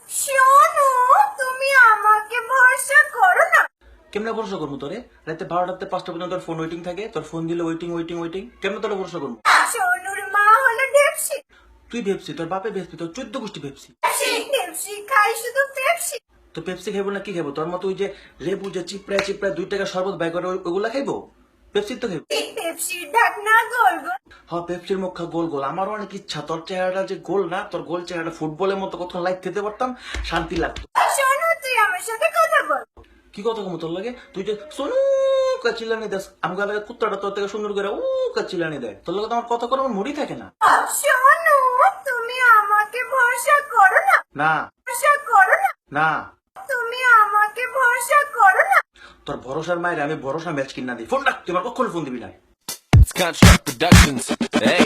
শোনো, তুমি আমাকে ভরসা করো না। কেমনে ভরসা করবো তোরে? রাতে 12টাতে 5টা পর্যন্ত তোর ফোন ওয়েটিং থাকে, তোর ফোন দিলে ওয়েটিং ওয়েটিং ওয়েটিং, কেমনে তোরে ভরসা করবো? সোনুর মা হলো ডেপসি। তুই ভেবছি, তোর বাপে ভেবছি, তোর 14 গোষ্ঠী ভেবছি। ডেপসি খাই শুধু পেপসি। তো পেপসি খাইবো না কি খাইবো? তোর মতো ওই যে লেবু যে চিপড়ায় চিপড়ায় 2 টাকা শরবত বাই করে ওগুলা খাইবো? পেপসি তো খাইবো। পেপসির ঢাকনা গোল গোল। হ্যাঁ, পেপসির মুখা গোল গোল। আমারও অনেক ইচ্ছা তোর চেহারাটা যে গোল না, তোর গোল চেহারাটা ফুটবলের মতো কত লাইট খেতে পারতাম, শান্তি লাগতো। শোনো, তুই আমার সাথে কথা বল। কি কথা কম তোর লাগে? তুই যে সোনু কাচিলানি দেস, আমগা লাগে কুত্তাটা তোর থেকে সুন্দর করে কাচিলানি দেয়। তোর লাগে তো আমার কথা করে আমার মুড়ি থাকে না। শোনো, তুমি আমাকে ভরসা করো না। না ভরসা করো না। না, তুমি আমাকে ভরসা করো না। তোর ভরসার মায়ের আমি ভরসা ম্যাচ কিনা দিই। ফোন রাখ, তুই আমার কখন ফোন দিবি না। It's Construct Productions. Hey.